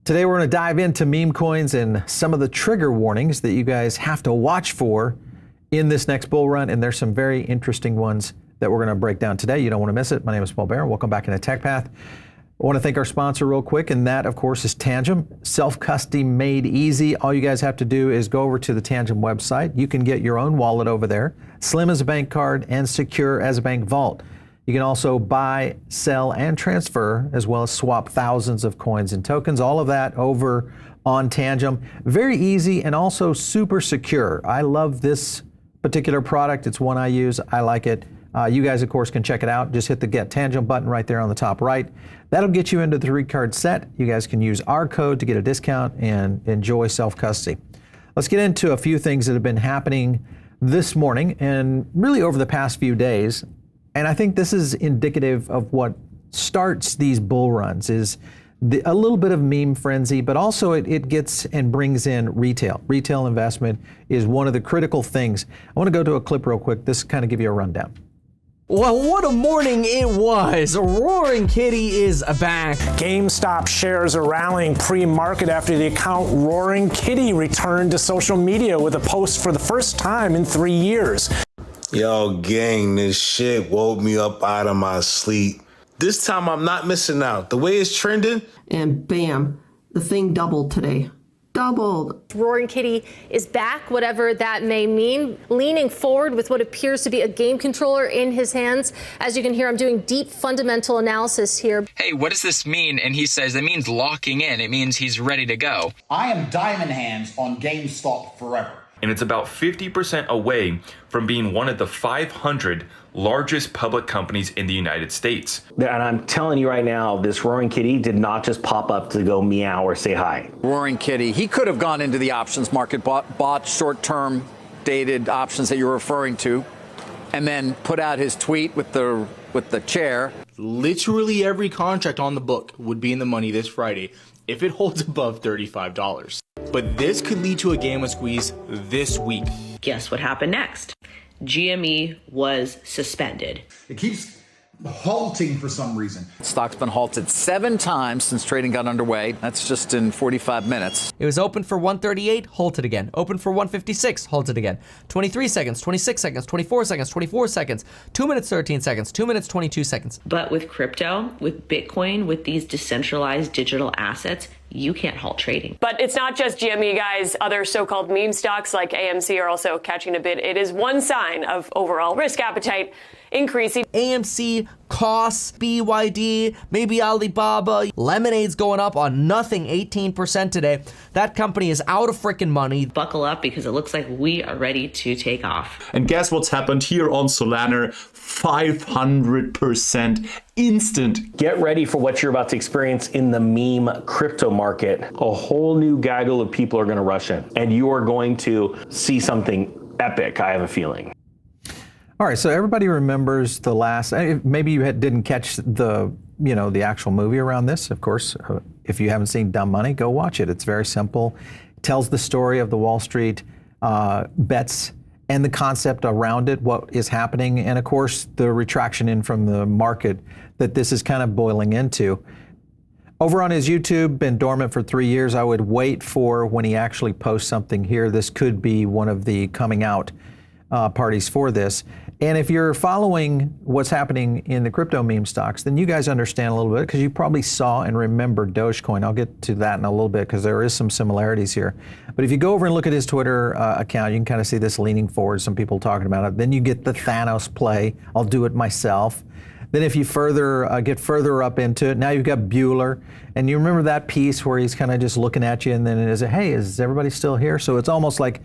Today we're going to dive into meme coins and some of the trigger warnings that you guys have to watch for in this next bull run, and there's some very interesting ones that we're going to break down today. You don't want to miss it. My name is Paul Barron. Welcome back into Tech Path. I want to thank our sponsor real quick, and that, of course, is Tangem. Self-custody made easy. All you guys have to do is go over to the Tangem website. You can get your own wallet over there, slim as a bank card and secure as a bank vault. You can also buy, sell, and transfer, as well as swap thousands of coins and tokens. All of that over on Tangem. Very easy and also super secure. I love this particular product. It's one I use. I like it. You guys, of course, can check it out. Just hit the Get Tangem button right there on the top right. That'll get you into the 3-card set. You guys can use our code to get a discount and enjoy self-custody. Let's get into a few things that have been happening this morning and really over the past few days. And I think this is indicative of what starts these bull runs, is a little bit of meme frenzy, but also it gets and brings in retail. Retail investment is one of the critical things. I want to go to a clip real quick. This kind of give you a rundown. Well, what a morning it was. Roaring Kitty is back. GameStop shares are rallying pre-market after the account Roaring Kitty returned to social media with a post for the first time in 3 years. Yo, gang, this shit woke me up out of my sleep. This time I'm not missing out. The way it's trending. And bam, the thing doubled today. Doubled. Roaring Kitty is back, whatever that may mean, leaning forward with what appears to be a game controller in his hands. As you can hear, I'm doing deep fundamental analysis here. Hey, what does this mean? And he says it means locking in. It means he's ready to go. I am diamond hands on GameStop forever. And it's about 50% away from being one of the 500 largest public companies in the United States. And I'm telling you right now, this Roaring Kitty did not just pop up to go meow or say hi. Roaring Kitty, he could have gone into the options market, bought short-term dated options that you're referring to, and then put out his tweet with the chair. Literally every contract on the book would be in the money this Friday if it holds above $35. But this could lead to a gamma squeeze this week. Guess what happened next? GME was suspended. It keeps halting for some reason. Stock's been halted 7 times since trading got underway. That's just in 45 minutes. It was open for 138, halted again. Open for 156, halted again. 23 seconds, 26 seconds, 24 seconds, 24 seconds, 2 minutes, 13 seconds, 2 minutes, 22 seconds. But with crypto, with Bitcoin, with these decentralized digital assets, you can't halt trading. But it's not just GME, guys. Other so-called meme stocks like AMC are also catching a bit. It is one sign of overall risk appetite increasing. AMC, costs, BYD, maybe Alibaba. Lemonade's going up on nothing, 18% today. That company is out of freaking money. Buckle up, because it looks like we are ready to take off. And guess what's happened here on Solana? 500% instant. Get ready for what you're about to experience in the meme crypto market. A whole new gaggle of people are going to rush in, and you are going to see something epic, I have a feeling. All right, so everybody remembers the last, maybe you didn't catch the actual movie around this. Of course, if you haven't seen Dumb Money, go watch it. It's very simple. It tells the story of the Wall Street bets and the concept around it, what is happening, and of course, the retraction in from the market that this is kind of boiling into. Over on his YouTube, been dormant for 3 years. I would wait for when he actually posts something here. This could be one of the coming out parties for this. And if you're following what's happening in the crypto meme stocks, then you guys understand a little bit, because you probably saw and remember Dogecoin. I'll get to that in a little bit, because there is some similarities here. But if you go over and look at his Twitter account, you can kind of see this leaning forward, some people talking about it. Then you get the Thanos play, I'll do it myself. Then if you get further up into it, now you've got Bueller. And you remember that piece where he's kind of just looking at you, and then it is, hey, is everybody still here? So it's almost like,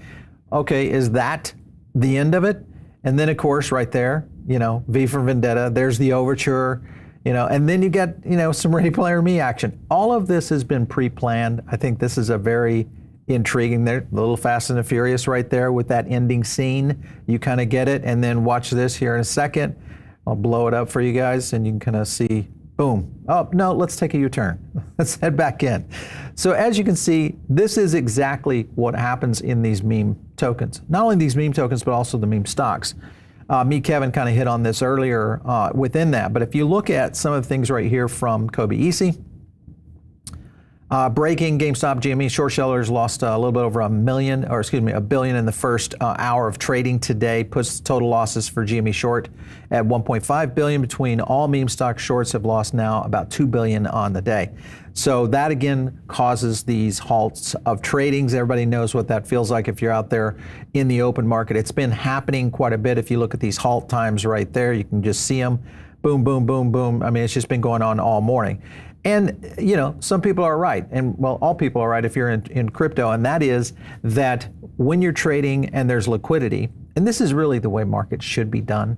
okay, is that the end of it? And then, of course, right there, V for Vendetta, there's the overture, and then you get, some Ready Player Me action. All of this has been pre-planned. I think this is a very intriguing, there, a little Fast and the Furious right there with that ending scene. You kind of get it, and then watch this here in a second. I'll blow it up for you guys, and you can kind of see, boom. Oh, no, let's take a U-turn. Let's head back in. So as you can see, this is exactly what happens in these meme tokens. Not only these meme tokens, but also the meme stocks. Kevin kind of hit on this earlier within that. But if you look at some of the things right here from Kobe Isi, Breaking GameStop GME short sellers lost a little bit over $1 billion in the first hour of trading today. Puts total losses for GME short at $1.5 billion. Between all meme stock shorts have lost now about $2 billion on the day. So that again causes these halts of tradings. Everybody knows what that feels like if you're out there in the open market. It's been happening quite a bit. If you look at these halt times right there, you can just see them. Boom, boom, boom, boom. I mean, it's just been going on all morning. And, you know, some people are right. And, well, all people are right if you're in crypto. And that is that when you're trading and there's liquidity, and this is really the way markets should be done.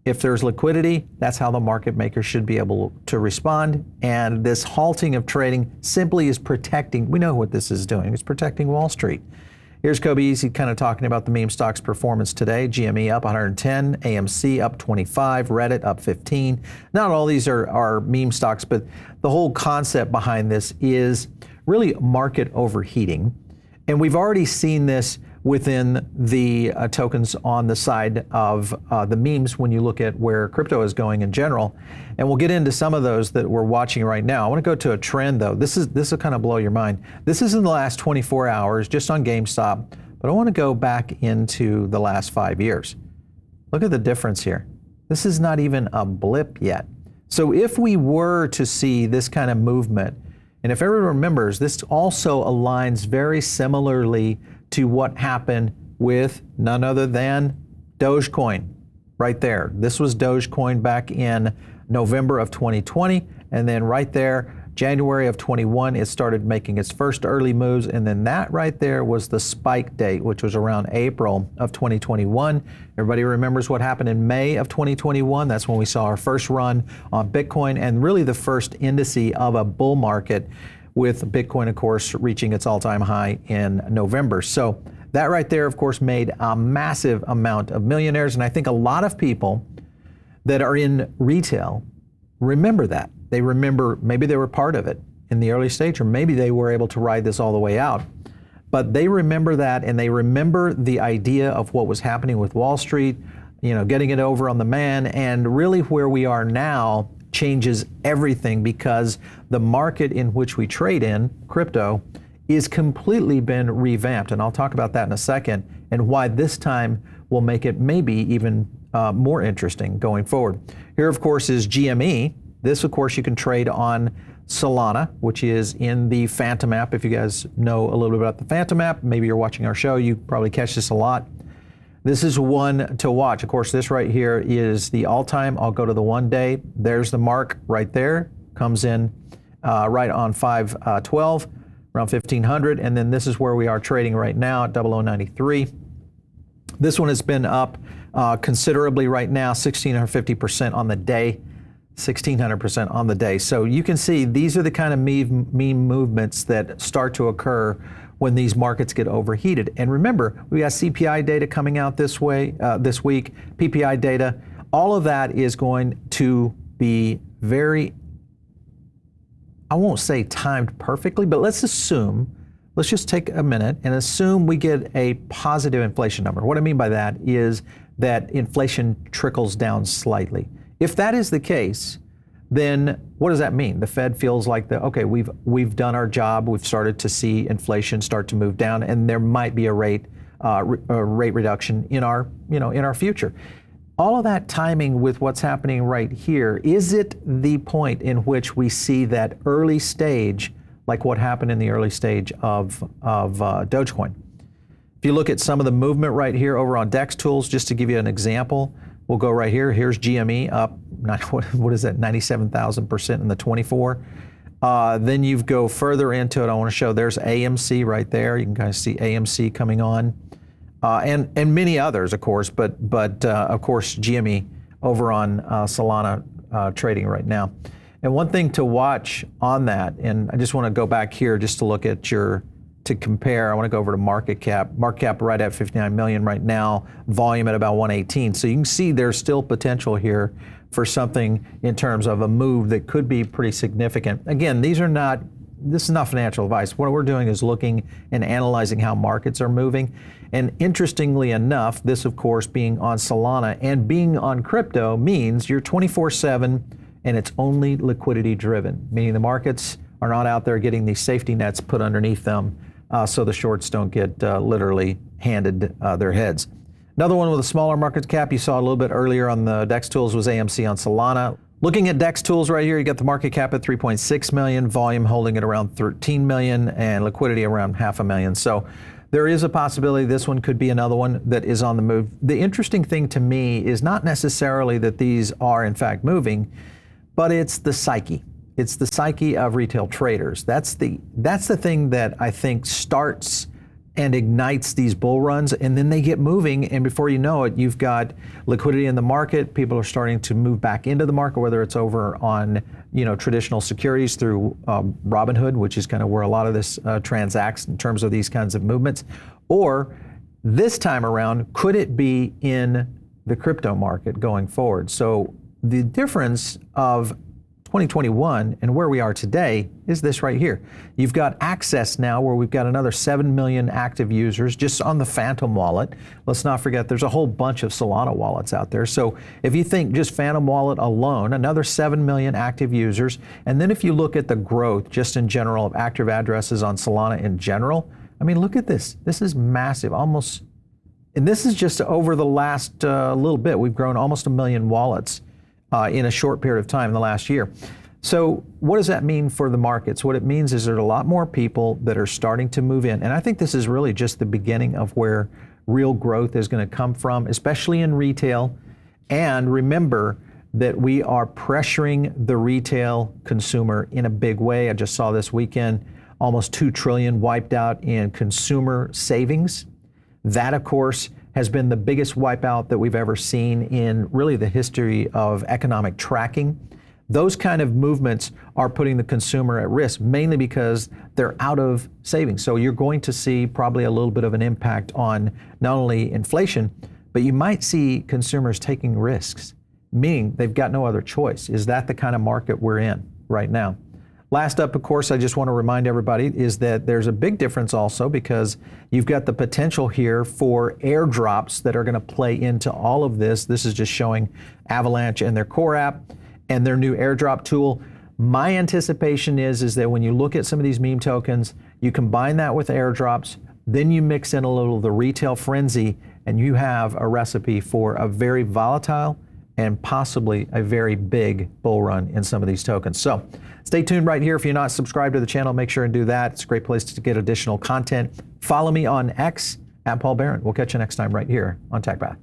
If there's liquidity, that's how the market maker should be able to respond. And this halting of trading simply is protecting, we know what this is doing, it's protecting Wall Street. Here's Kobe Easy kind of talking about the meme stocks performance today. GME up 110, AMC up 25, Reddit up 15. Not all these are meme stocks, but the whole concept behind this is really market overheating. And we've already seen this within the tokens on the side of the memes when you look at where crypto is going in general. And we'll get into some of those that we're watching right now. I want to go to a trend though. This will kind of blow your mind. This is in the last 24 hours just on GameStop, but I want to go back into the last 5 years. Look at the difference here. This is not even a blip yet. So if we were to see this kind of movement, and if everyone remembers, this also aligns very similarly to what happened with none other than Dogecoin right there. This was Dogecoin back in November of 2020. And then right there, January of 21, it started making its first early moves. And then that right there was the spike date, which was around April of 2021. Everybody remembers what happened in May of 2021. That's when we saw our first run on Bitcoin and really the first indice of a bull market, with Bitcoin, of course, reaching its all-time high in November. So that right there, of course, made a massive amount of millionaires. And I think a lot of people that are in retail remember that. They remember maybe they were part of it in the early stage, or maybe they were able to ride this all the way out. But they remember that, and they remember the idea of what was happening with Wall Street, you know, getting it over on the man, and really where we are now changes everything, because the market in which we trade in, crypto, is completely been revamped. And I'll talk about that in a second, and why this time will make it maybe even more interesting going forward. Here, of course, is GME. This, of course, you can trade on Solana, which is in the Phantom app. If you guys know a little bit about the Phantom app, maybe you're watching our show, you probably catch this a lot. This is one to watch. Of course, this right here is the all-time. I'll go to the 1 day. There's the mark right there. Comes in right on 512, around 1500. And then this is where we are trading right now at 0093. This one has been up considerably right now, 1,650% on the day. 1,600% on the day. So you can see these are the kind of meme movements that start to occur when these markets get overheated. And remember, we got CPI data coming out this week, PPI data. All of that is going to be very, I won't say timed perfectly, but let's just take a minute and assume we get a positive inflation number. What I mean by that is that inflation trickles down slightly. If that is the case, then what does that mean? The Fed feels like okay, we've done our job. We've started to see inflation start to move down, and there might be a rate reduction in our future. All of that timing with what's happening right here, is it the point in which we see that early stage, like what happened in the early stage of Dogecoin? If you look at some of the movement right here over on DEX tools, just to give you an example, we'll go right here. Here's GME up, what is that, 97,000% in the 24. Then you go further into it. I want to show there's AMC right there. You can kind of see AMC coming on, and many others, of course. But of course GME over on Solana trading right now. And one thing to watch on that, and I just want to go back here just to look at to compare. I want to go over to market cap. Market cap right at 59 million right now, volume at about 118. So you can see there's still potential here for something in terms of a move that could be pretty significant. Again, this is not financial advice. What we're doing is looking and analyzing how markets are moving. And interestingly enough, this of course being on Solana and being on crypto means you're 24/7 and it's only liquidity driven, meaning the markets are not out there getting these safety nets put underneath them so the shorts don't get literally handed their heads. Another one with a smaller market cap you saw a little bit earlier on the DEX tools was AMC on Solana. Looking at DEX tools right here, you got the market cap at 3.6 million, volume holding at around 13 million, and liquidity around 500,000. So there is a possibility this one could be another one that is on the move. The interesting thing to me is not necessarily that these are in fact moving, but it's the psyche. It's the psyche of retail traders. That's the thing that I think starts and ignites these bull runs, and then they get moving, and before you know it, you've got liquidity in the market. People are starting to move back into the market, whether it's over on traditional securities through Robinhood, which is kind of where a lot of this transacts in terms of these kinds of movements, or this time around, could it be in the crypto market going forward? So the difference of 2021 and where we are today is this right here. You've got Access now, where we've got another 7 million active users just on the Phantom wallet. Let's not forget there's a whole bunch of Solana wallets out there. So if you think just Phantom wallet alone, another 7 million active users. And then if you look at the growth just in general of active addresses on Solana in general, I mean, look at this. This is massive, almost, and this is just over the last little bit. We've grown almost 1 million wallets in a short period of time in the last year. So what does that mean for the markets? What it means is there's a lot more people that are starting to move in. And I think this is really just the beginning of where real growth is going to come from, especially in retail. And remember that we are pressuring the retail consumer in a big way. I just saw this weekend, almost 2 trillion wiped out in consumer savings. That, of course, has been the biggest wipeout that we've ever seen in really the history of economic tracking. Those kind of movements are putting the consumer at risk, mainly because they're out of savings. So you're going to see probably a little bit of an impact on not only inflation, but you might see consumers taking risks, meaning they've got no other choice. Is that the kind of market we're in right now? Last up, of course, I just want to remind everybody is that there's a big difference also because you've got the potential here for airdrops that are going to play into all of this. This is just showing Avalanche and their core app and their new airdrop tool. My anticipation is that when you look at some of these meme tokens, you combine that with airdrops, then you mix in a little of the retail frenzy, and you have a recipe for a very volatile and possibly a very big bull run in some of these tokens. So stay tuned right here. If you're not subscribed to the channel, make sure and do that. It's a great place to get additional content. Follow me on X @Paul Barron. We'll catch you next time right here on TechPath.